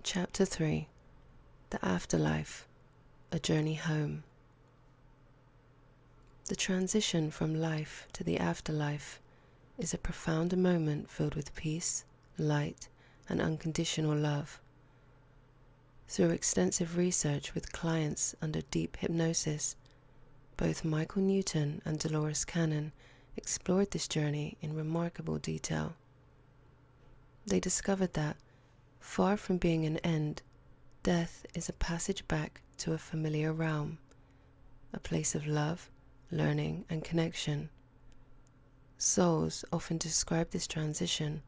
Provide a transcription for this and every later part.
Chapter 3. The Afterlife, a Journey Home. The transition from life to the afterlife is a profound moment filled with peace, light, and unconditional love. Through extensive research with clients under deep hypnosis, both Michael Newton and Dolores explored this journey in remarkable detail. They discovered that, far from being an end, death is a passage back to a familiar realm, a place of love, learning, and connection. Souls often describe this transition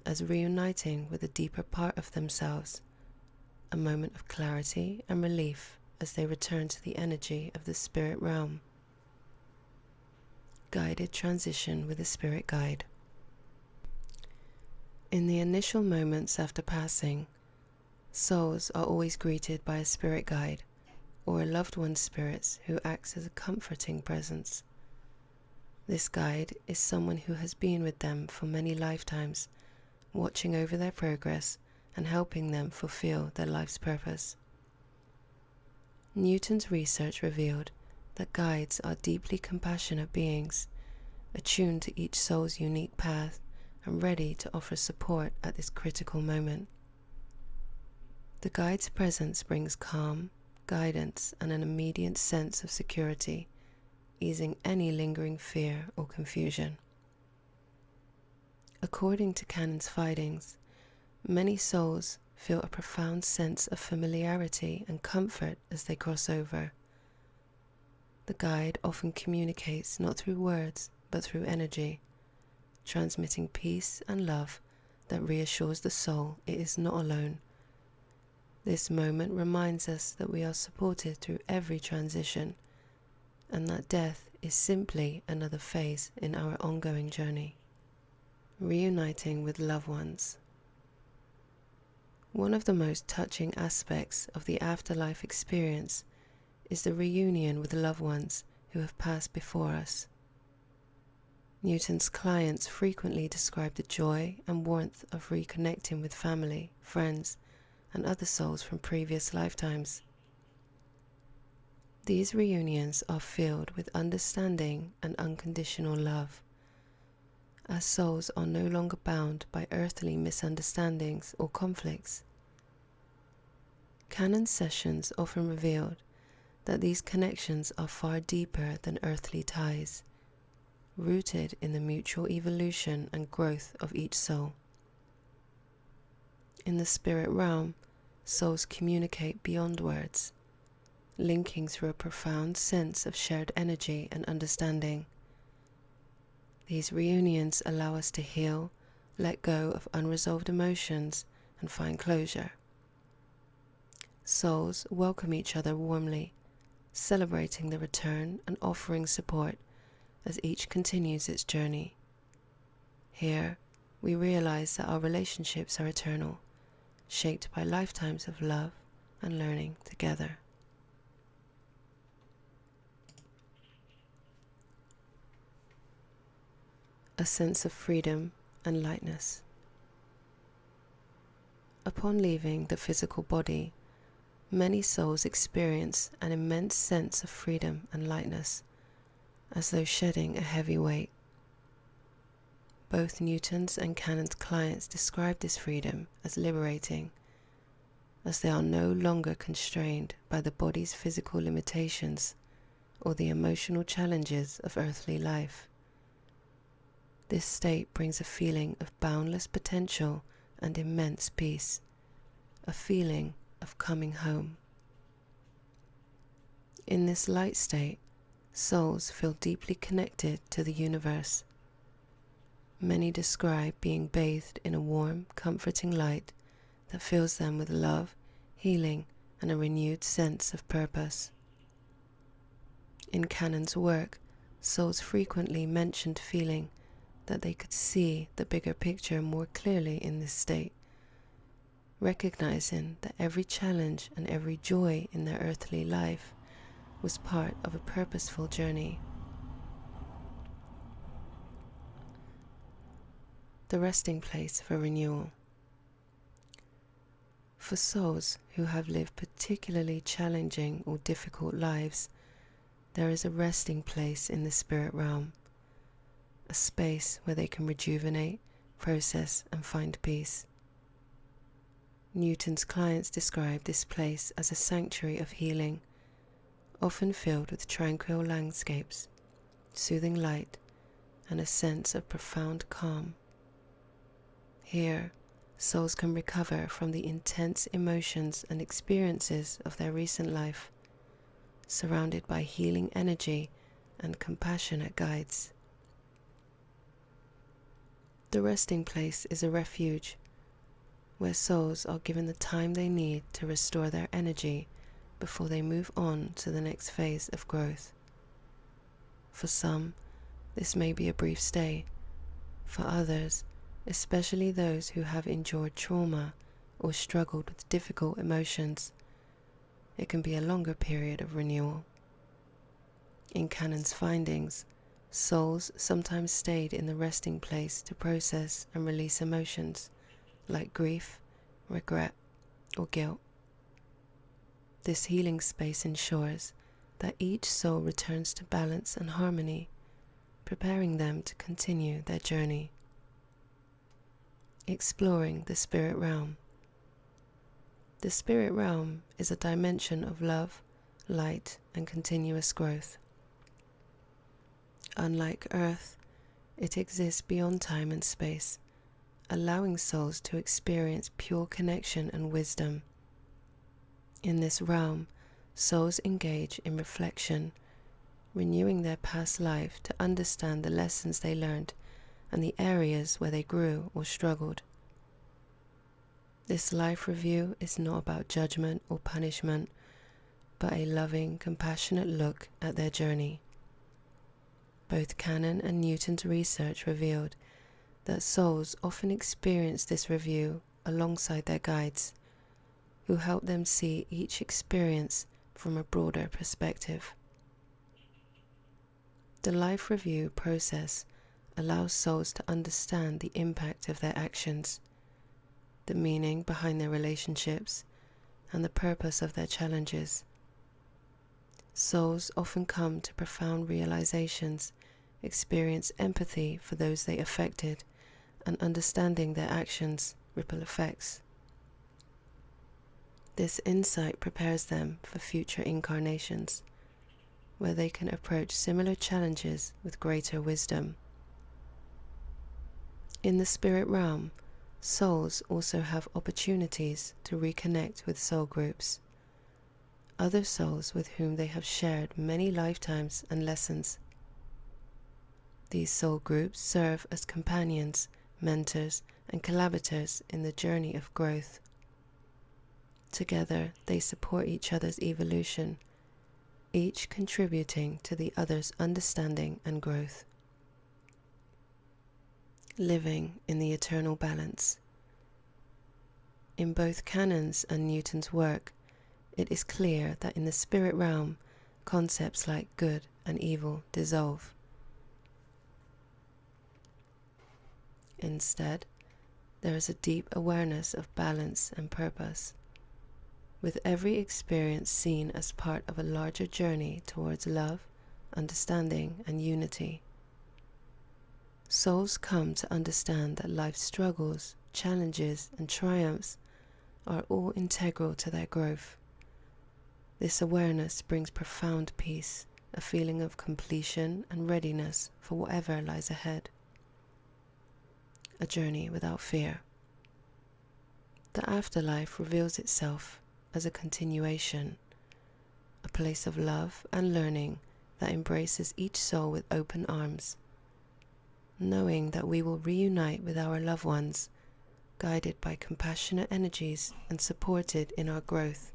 as reuniting with a deeper part of themselves, a moment of clarity and relief as they return to the energy of the spirit realm. Guided transition with a spirit guide. In the initial moments after passing, souls are always greeted by a spirit guide or a loved one's spirits who acts as a comforting presence. This guide is someone who has been with them for many lifetimes, watching over their progress and helping them fulfill their life's purpose. Newton's research revealed that guides are deeply compassionate beings, attuned to each soul's unique path and ready to offer support at this critical moment. The guide's presence brings calm, guidance, and an immediate sense of security, easing any lingering fear or confusion. According to Canon's findings, many souls feel a profound sense of familiarity and comfort as they cross over. The guide often communicates not through words, but through energy, transmitting peace and love that reassures the soul it is not alone. This moment reminds us that we are supported through every transition, and that death is simply another phase in our ongoing journey. Reuniting with loved ones. One of the most touching aspects of the afterlife experience is the reunion with loved ones who have passed before us. Newton's clients frequently describe the joy and warmth of reconnecting with family, friends, and other souls from previous lifetimes. These reunions are filled with understanding and unconditional love, as souls are no longer bound by earthly misunderstandings or conflicts. Canon sessions often revealed that these connections are far deeper than earthly ties, rooted in the mutual evolution and growth of each soul. In the spirit realm, souls communicate beyond words, linking through a profound sense of shared energy and understanding. These reunions allow us to heal, let go of unresolved emotions, and find closure. Souls welcome each other warmly, celebrating the return and offering support as each continues its journey. Here, we realize that our relationships are eternal, shaped by lifetimes of love and learning together. A sense of freedom and lightness. Upon leaving the physical body, many souls experience an immense sense of freedom and lightness, as though shedding a heavy weight. Both Newton's and Canon's clients describe this freedom as liberating, as they are no longer constrained by the body's physical limitations or the emotional challenges of earthly life. This state brings a feeling of boundless potential and immense peace, a feeling of coming home. In this light state, souls feel deeply connected to the universe. Many describe being bathed in a warm, comforting light that fills them with love, healing, and a renewed sense of purpose. In Canon's work, souls frequently mentioned feeling that they could see the bigger picture more clearly in this state, recognizing that every challenge and every joy in their earthly life was part of a purposeful journey. The resting place for renewal. For souls who have lived particularly challenging or difficult lives, there is a resting place in the spirit realm, a space where they can rejuvenate, process, and find peace. Newton's clients describe this place as a sanctuary of healing, often filled with tranquil landscapes, soothing light, and a sense of profound calm. Here, souls can recover from the intense emotions and experiences of their recent life, surrounded by healing energy and compassionate guides. The resting place is a refuge where souls are given the time they need to restore their energy before they move on to the next phase of growth. For some, this may be a brief stay. For others, especially those who have endured trauma or struggled with difficult emotions, it can be a longer period of renewal. In Canon's findings, souls sometimes stayed in the resting place to process and release emotions like grief, regret, or guilt. This healing space ensures that each soul returns to balance and harmony, preparing them to continue their journey. Exploring the spirit realm. The spirit realm is a dimension of love, light, and continuous growth. Unlike Earth, it exists beyond time and space, allowing souls to experience pure connection and wisdom. In this realm, souls engage in reflection, renewing their past life to understand the lessons they learned and the areas where they grew or struggled. This life review is not about judgment or punishment, but a loving, compassionate look at their journey. Both Canon and Newton's research revealed that souls often experience this review alongside their guides, who help them see each experience from a broader perspective. The life review process allows souls to understand the impact of their actions, the meaning behind their relationships, and the purpose of their challenges. Souls often come to profound realizations, experience empathy for those they affected, and understanding their actions' ripple effects. This insight prepares them for future incarnations, where they can approach similar challenges with greater wisdom. In the spirit realm, souls also have opportunities to reconnect with soul groups, other souls with whom they have shared many lifetimes and lessons. These soul groups serve as companions, mentors, and collaborators in the journey of growth. Together, they support each other's evolution, each contributing to the other's understanding and growth. Living in the eternal balance. In both Canon's and Newton's work, it is clear that in the spirit realm, concepts like good and evil dissolve. Instead, there is a deep awareness of balance and purpose, with every experience seen as part of a larger journey towards love, understanding, and unity. Souls come to understand that life's struggles, challenges, and triumphs are all integral to their growth. This awareness brings profound peace, a feeling of completion and readiness for whatever lies ahead. A journey without fear. The afterlife reveals itself as a continuation, a place of love and learning that embraces each soul with open arms, knowing that we will reunite with our loved ones, guided by compassionate energies and supported in our growth.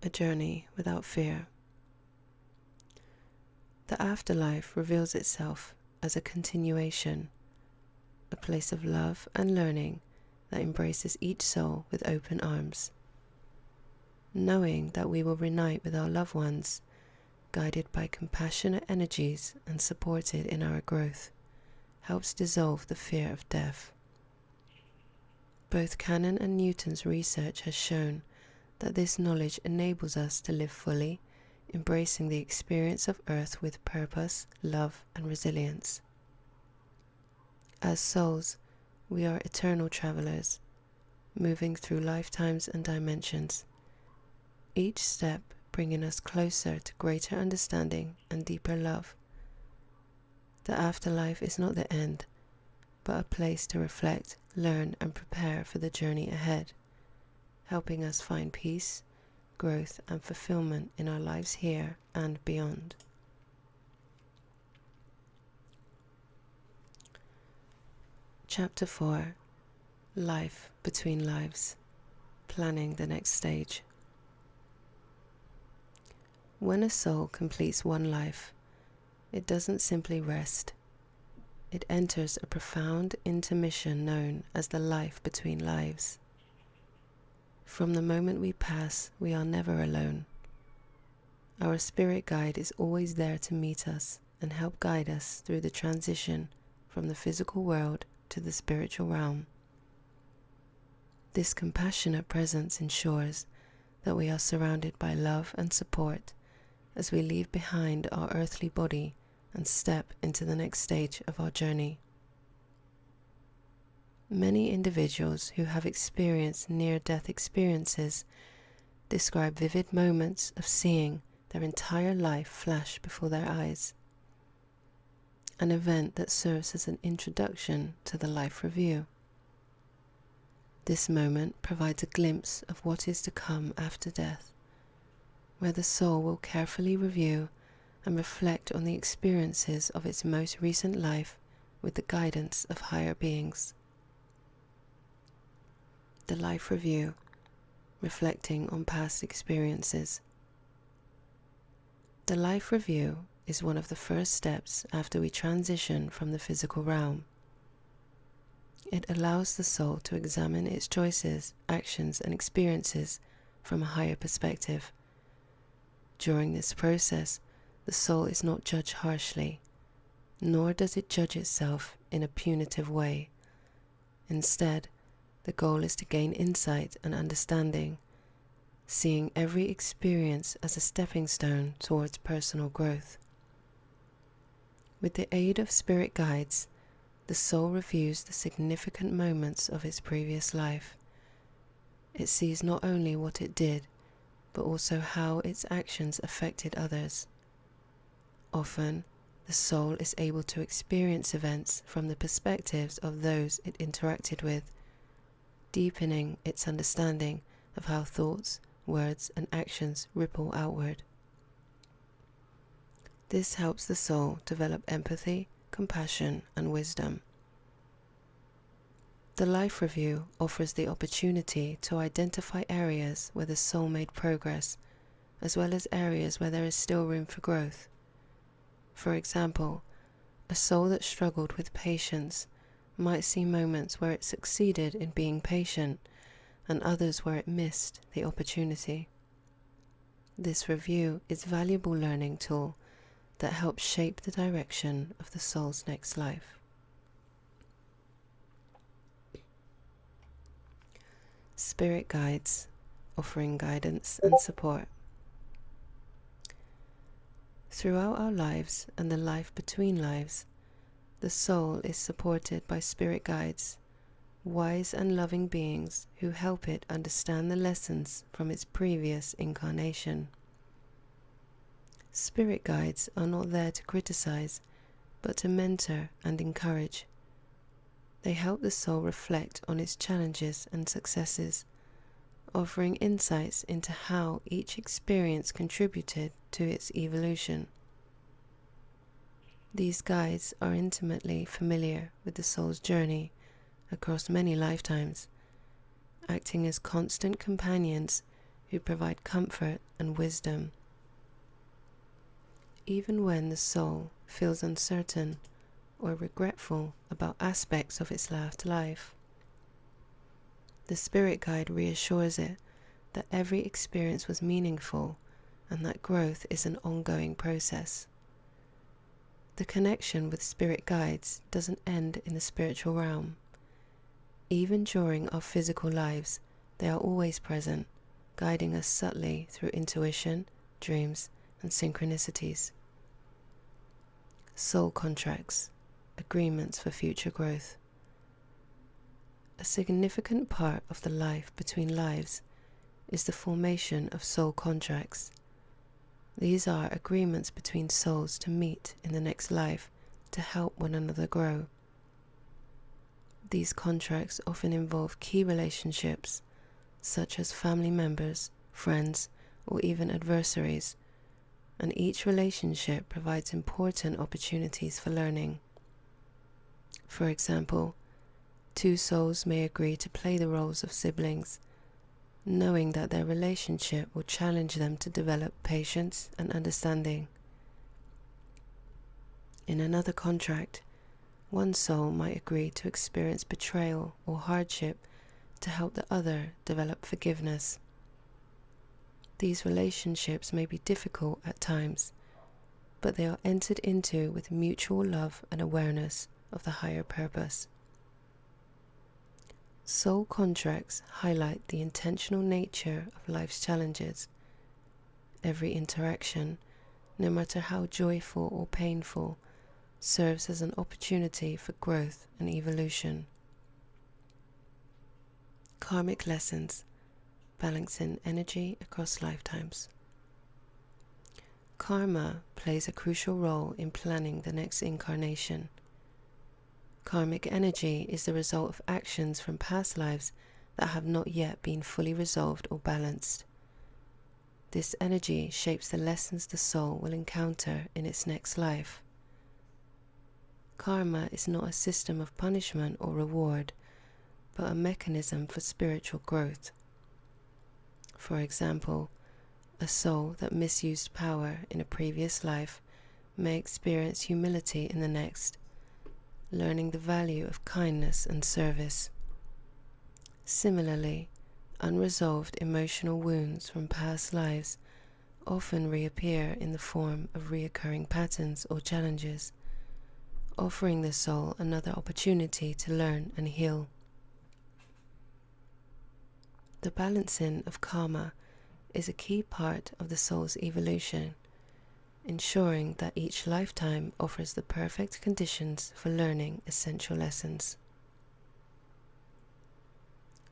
A journey without fear. The afterlife reveals itself as a continuation, a place of love and learning that embraces each soul with open arms, knowing that we will reunite with our loved ones, guided by compassionate energies and supported in our growth, helps dissolve the fear of death. Both Cannon and Newton's research has shown that this knowledge enables us to live fully, embracing the experience of Earth with purpose, love, and resilience. As souls, we are eternal travelers, moving through lifetimes and dimensions, each step bringing us closer to greater understanding and deeper love. The afterlife is not the end, but a place to reflect, learn, and prepare for the journey ahead, helping us find peace, growth, and fulfillment in our lives here and beyond. Chapter 4: Life Between Lives. Planning the next stage. When a soul completes one life, it doesn't simply rest. It enters a profound intermission known as the life between lives. From the moment we pass, we are never alone. Our spirit guide is always there to meet us and help guide us through the transition from the physical world to the spiritual realm. This compassionate presence ensures that we are surrounded by love and support as we leave behind our earthly body and step into the next stage of our journey. Many individuals who have experienced near-death experiences describe vivid moments of seeing their entire life flash before their eyes, an event that serves as an introduction to the life review. This moment provides a glimpse of what is to come after death, where the soul will carefully review and reflect on the experiences of its most recent life with the guidance of higher beings. The life review, reflecting on past experiences. The life review is one of the first steps after we transition from the physical realm. It allows the soul to examine its choices, actions, and experiences from a higher perspective. During this process, the soul is not judged harshly, nor does it judge itself in a punitive way. Instead, the goal is to gain insight and understanding, seeing every experience as a stepping stone towards personal growth. With the aid of spirit guides, the soul reviews the significant moments of its previous life. It sees not only what it did, but also how its actions affected others. Often, the soul is able to experience events from the perspectives of those it interacted with, deepening its understanding of how thoughts, words, and actions ripple outward. This helps the soul develop empathy, compassion, and wisdom. The life review offers the opportunity to identify areas where the soul made progress, as well as areas where there is still room for growth. For example, a soul that struggled with patience might see moments where it succeeded in being patient and others where it missed the opportunity. This review is a valuable learning tool that helps shape the direction of the soul's next life. Spirit guides, offering guidance and support. Throughout our lives and the life between lives, the soul is supported by spirit guides, wise and loving beings who help it understand the lessons from its previous incarnation. Spirit guides are not there to criticize, but to mentor and encourage. They help the soul reflect on its challenges and successes, offering insights into how each experience contributed to its evolution. These guides are intimately familiar with the soul's journey across many lifetimes, acting as constant companions who provide comfort and wisdom. Even when the soul feels uncertain or regretful about aspects of its last life, the spirit guide reassures it that every experience was meaningful and that growth is an ongoing process. The connection with spirit guides doesn't end in the spiritual realm. Even during our physical lives, they are always present, guiding us subtly through intuition, dreams, and synchronicities. Soul contracts, agreements for future growth. A significant part of the life between lives is the formation of soul contracts. These are agreements between souls to meet in the next life to help one another grow. These contracts often involve key relationships, such as family members, friends, or even adversaries, and each relationship provides important opportunities for learning. For example, two souls may agree to play the roles of siblings, knowing that their relationship will challenge them to develop patience and understanding. In another contract, one soul might agree to experience betrayal or hardship to help the other develop forgiveness. These relationships may be difficult at times, but they are entered into with mutual love and awareness of the higher purpose. Soul contracts highlight the intentional nature of life's challenges. Every interaction, no matter how joyful or painful, serves as an opportunity for growth and evolution. Karmic lessons, balancing energy across lifetimes. Karma plays a crucial role in planning the next incarnation. Karmic energy is the result of actions from past lives that have not yet been fully resolved or balanced. This energy shapes the lessons the soul will encounter in its next life. Karma is not a system of punishment or reward, but a mechanism for spiritual growth. For example, a soul that misused power in a previous life may experience humility in the next, learning the value of kindness and service. Similarly, unresolved emotional wounds from past lives often reappear in the form of recurring patterns or challenges, offering the soul another opportunity to learn and heal. The balancing of karma is a key part of the soul's evolution, ensuring that each lifetime offers the perfect conditions for learning essential lessons.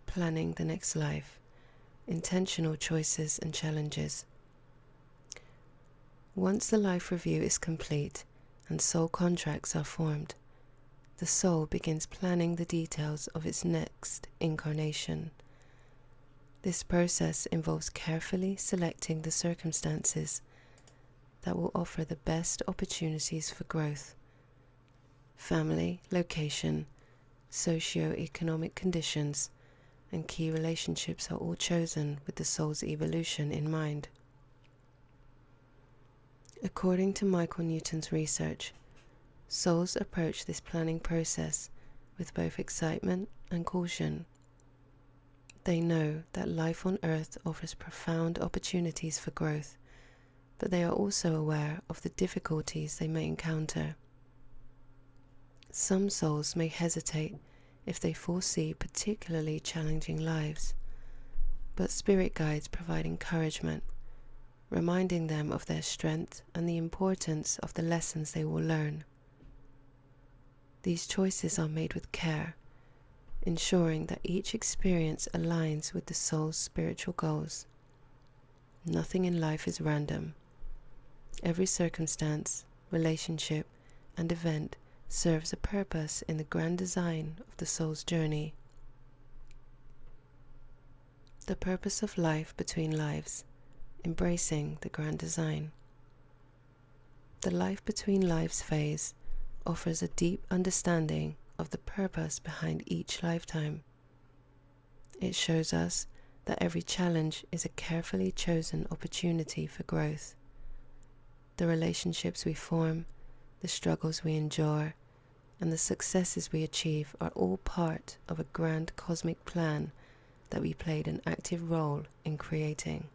Planning the next life, intentional choices and challenges. Once the life review is complete and soul contracts are formed, the soul begins planning the details of its next incarnation. This process involves carefully selecting the circumstances that will offer the best opportunities for growth. Family, location, socio-economic conditions, and key relationships are all chosen with the soul's evolution in mind. According to Michael Newton's research, souls approach this planning process with both excitement and caution. They know that life on Earth offers profound opportunities for growth, but they are also aware of the difficulties they may encounter. Some souls may hesitate if they foresee particularly challenging lives, but spirit guides provide encouragement, reminding them of their strength and the importance of the lessons they will learn. These choices are made with care, ensuring that each experience aligns with the soul's spiritual goals. Nothing in life is random. Every circumstance, relationship, and event serves a purpose in the grand design of the soul's journey. The purpose of life between lives, embracing the grand design. The life between lives phase offers a deep understanding of the purpose behind each lifetime. It shows us that every challenge is a carefully chosen opportunity for growth. The relationships we form, the struggles we endure, and the successes we achieve are all part of a grand cosmic plan that we played an active role in creating.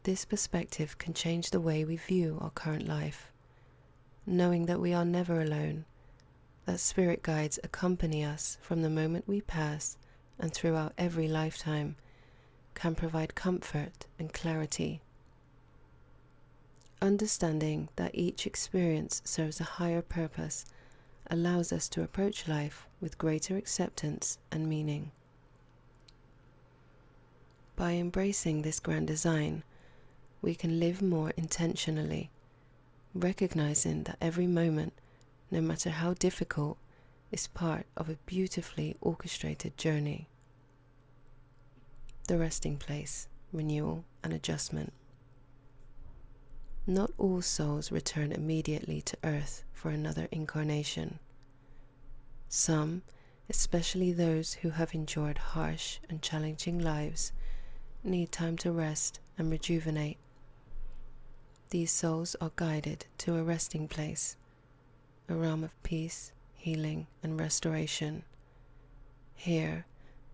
This perspective can change the way we view our current life, knowing that we are never alone, that spirit guides accompany us from the moment we pass and throughout every lifetime can provide comfort and clarity. Understanding that each experience serves a higher purpose allows us to approach life with greater acceptance and meaning. By embracing this grand design, we can live more intentionally, recognizing that every moment, no matter how difficult, is part of a beautifully orchestrated journey. The resting place, renewal, and adjustment. Not all souls return immediately to Earth for another incarnation. Some, especially those who have endured harsh and challenging lives, need time to rest and rejuvenate. These souls are guided to a resting place, a realm of peace, healing, and restoration. Here,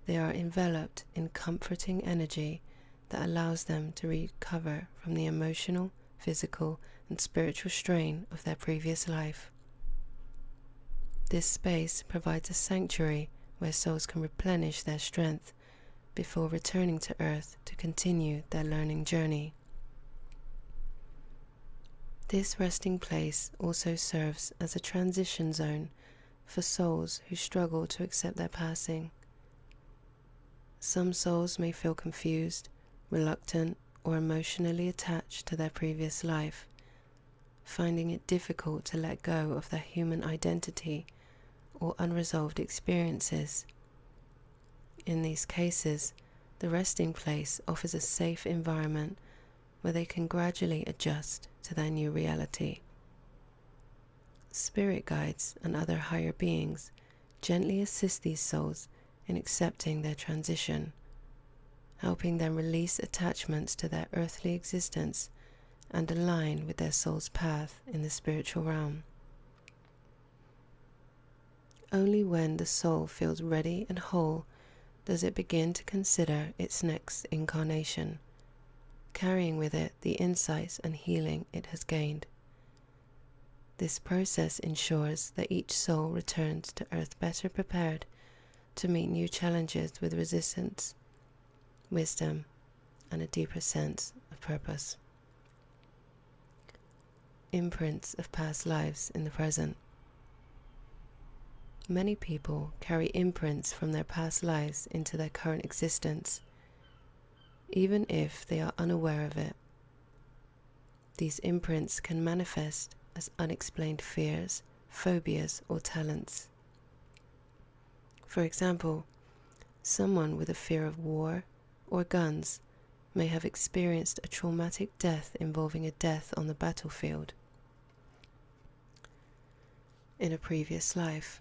they are enveloped in comforting energy that allows them to recover from the emotional, physical, and spiritual strain of their previous life. This space provides a sanctuary where souls can replenish their strength before returning to Earth to continue their learning journey. This resting place also serves as a transition zone for souls who struggle to accept their passing. Some souls may feel confused, reluctant, or emotionally attached to their previous life, finding it difficult to let go of their human identity or unresolved experiences. In these cases, the resting place offers a safe environment where they can gradually adjust to their new reality. Spirit guides and other higher beings gently assist these souls in accepting their transition, helping them release attachments to their earthly existence and align with their soul's path in the spiritual realm. Only when the soul feels ready and whole does it begin to consider its next incarnation, carrying with it the insights and healing it has gained. This process ensures that each soul returns to Earth better prepared to meet new challenges with resistance, wisdom, and a deeper sense of purpose. Imprints of past lives in the present. Many people carry imprints from their past lives into their current existence, even if they are unaware of it. These imprints can manifest as unexplained fears, phobias, or talents. For example, someone with a fear of war or guns may have experienced a traumatic death involving a death on the battlefield in a previous life.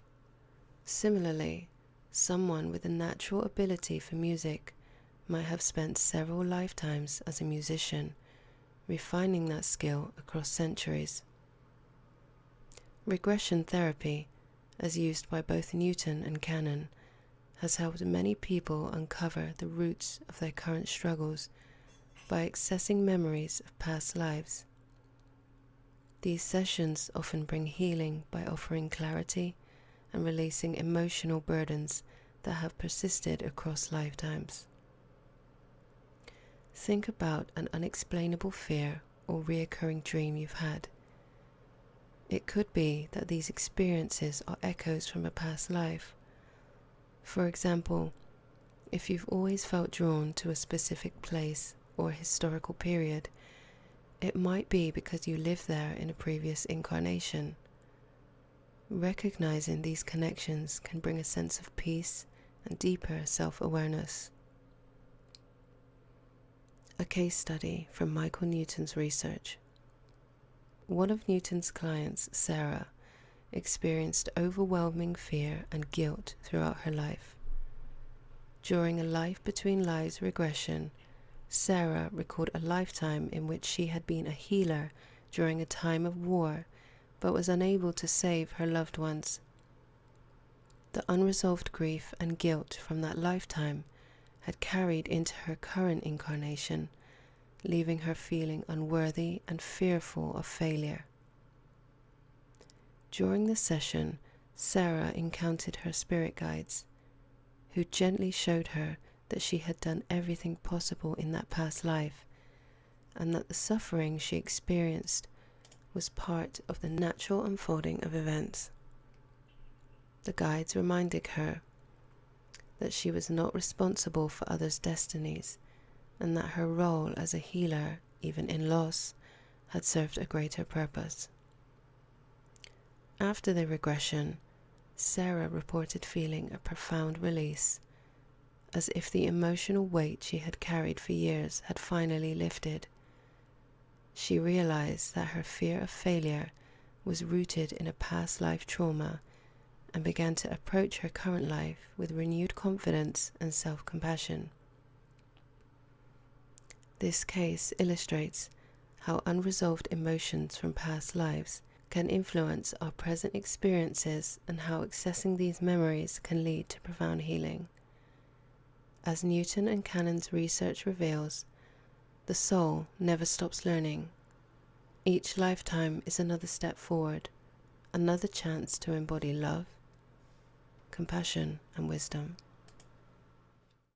Similarly, someone with a natural ability for music might have spent several lifetimes as a musician, refining that skill across centuries. Regression therapy, as used by both Newton and Cannon, has helped many people uncover the roots of their current struggles by accessing memories of past lives. These sessions often bring healing by offering clarity and releasing emotional burdens that have persisted across lifetimes. Think about an unexplainable fear or reoccurring dream you've had. It could be that these experiences are echoes from a past life. For example, if you've always felt drawn to a specific place or historical period, it might be because you lived there in a previous incarnation. Recognizing these connections can bring a sense of peace and deeper self-awareness. A case study from Michael Newton's research. One of Newton's clients, Sarah, experienced overwhelming fear and guilt throughout her life. During a life between lives regression, Sarah recalled a lifetime in which she had been a healer during a time of war, but was unable to save her loved ones. The unresolved grief and guilt from that lifetime had carried into her current incarnation, leaving her feeling unworthy and fearful of failure. During the session, Sarah encountered her spirit guides, who gently showed her that she had done everything possible in that past life, and that the suffering she experienced was part of the natural unfolding of events. The guides reminded her that she was not responsible for others' destinies, and that her role as a healer, even in loss, had served a greater purpose. After the regression, Sarah reported feeling a profound release, as if the emotional weight she had carried for years had finally lifted. She realized that her fear of failure was rooted in a past life trauma and began to approach her current life with renewed confidence and self-compassion. This case illustrates how unresolved emotions from past lives can influence our present experiences and how accessing these memories can lead to profound healing. As Newton and Cannon's research reveals, the soul never stops learning. Each lifetime is another step forward, another chance to embody love, compassion, and wisdom.